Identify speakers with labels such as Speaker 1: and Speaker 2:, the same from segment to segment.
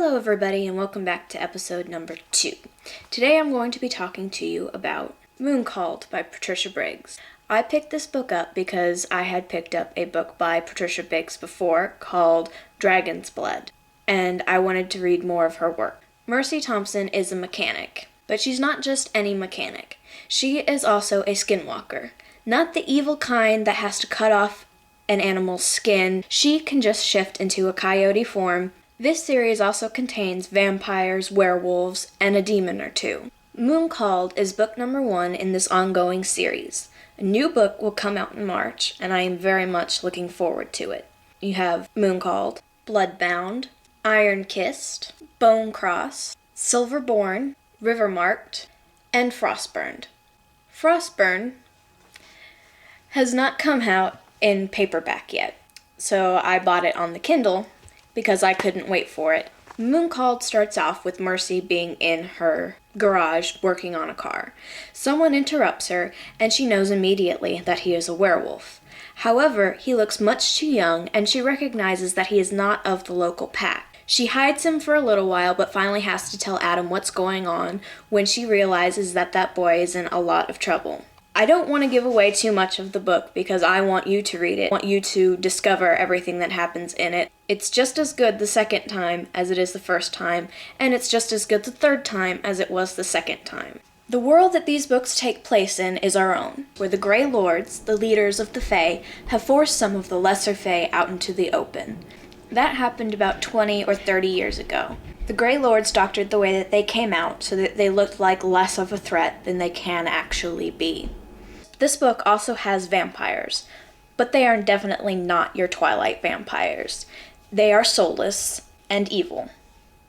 Speaker 1: Hello everybody and welcome back to episode number 2. Today I'm going to be talking to you about Moon Called by Patricia Briggs. I picked this book up because I had picked up a book by Patricia Briggs before called Dragon's Blood, and I wanted to read more of her work. Mercy Thompson is a mechanic, but she's not just any mechanic. She is also a skinwalker. Not the evil kind that has to cut off an animal's skin. She can just shift into a coyote form. This series also contains vampires, werewolves, and a demon or two. Moon Called is book number 1 in this ongoing series. A new book will come out in March, and I am very much looking forward to it. You have Moon Called, Bloodbound, Iron Kissed, Bone Cross, Silverborn, River Marked, and Frostburned. Frostburn has not come out in paperback yet, so I bought it on the Kindle because I couldn't wait for it. Moon Called starts off with Mercy being in her garage working on a car. Someone interrupts her, and she knows immediately that he is a werewolf. However, he looks much too young, and she recognizes that he is not of the local pack. She hides him for a little while, but finally has to tell Adam what's going on when she realizes that that boy is in a lot of trouble. I don't want to give away too much of the book because I want you to read it. I want you to discover everything that happens in it. It's just as good the second time as it is the first time, and it's just as good the third time as it was the second time. The world that these books take place in is our own, where the Grey Lords, the leaders of the Fae, have forced some of the lesser Fae out into the open. That happened about 20 or 30 years ago. The Grey Lords doctored the way that they came out so that they looked like less of a threat than they can actually be. This book also has vampires, but they are definitely not your Twilight vampires. They are soulless and evil.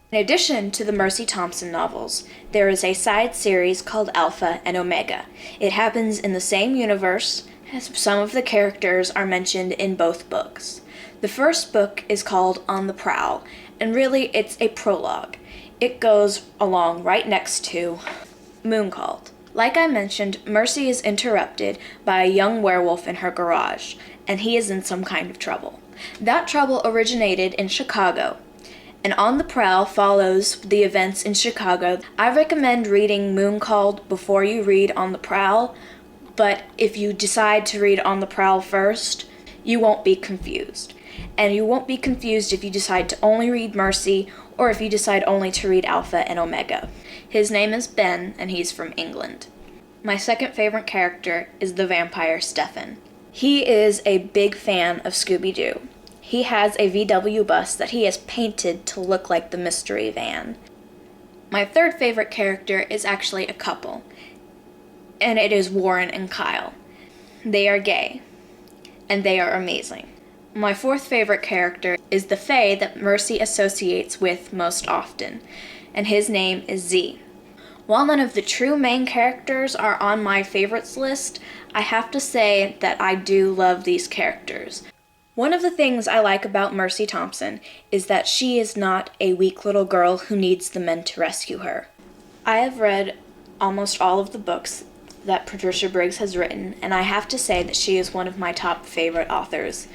Speaker 1: In addition to the Mercy Thompson novels, there is a side series called Alpha and Omega. It happens in the same universe, as some of the characters are mentioned in both books. The first book is called On the Prowl, and really it's a prologue. It goes along right next to Moon Called. Like I mentioned, Mercy is interrupted by a young werewolf in her garage, and he is in some kind of trouble. That trouble originated in Chicago, and On the Prowl follows the events in Chicago. I recommend reading Moon Called before you read On the Prowl, but if you decide to read On the Prowl first, you won't be confused. And you won't be confused if you decide to only read Mercy or if you decide only to read Alpha and Omega. His name is Ben, and he's from England. My second favorite character is the vampire Stefan. He is a big fan of Scooby-Doo. He has a VW bus that he has painted to look like the mystery van. My third favorite character is actually a couple, and it is Warren and Kyle. They are gay, and they are amazing. My fourth favorite character is the Fae that Mercy associates with most often, and his name is Z. While none of the true main characters are on my favorites list, I have to say that I do love these characters. One of the things I like about Mercy Thompson is that she is not a weak little girl who needs the men to rescue her. I have read almost all of the books that Patricia Briggs has written, and I have to say that she is one of my top favorite authors.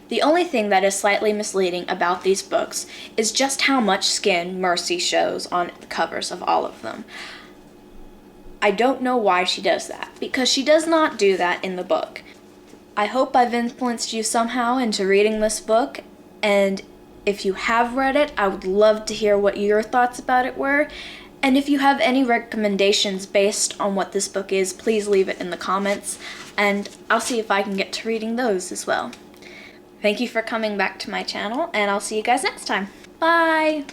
Speaker 1: The only thing that is slightly misleading about these books is just how much skin Mercy shows on the covers of all of them. I don't know why she does that, because she does not do that in the book. I hope I've influenced you somehow into reading this book, and if you have read it, I would love to hear what your thoughts about it were. And if you have any recommendations based on what this book is, please leave it in the comments, and I'll see if I can get to reading those as well. Thank you for coming back to my channel, and I'll see you guys next time. Bye!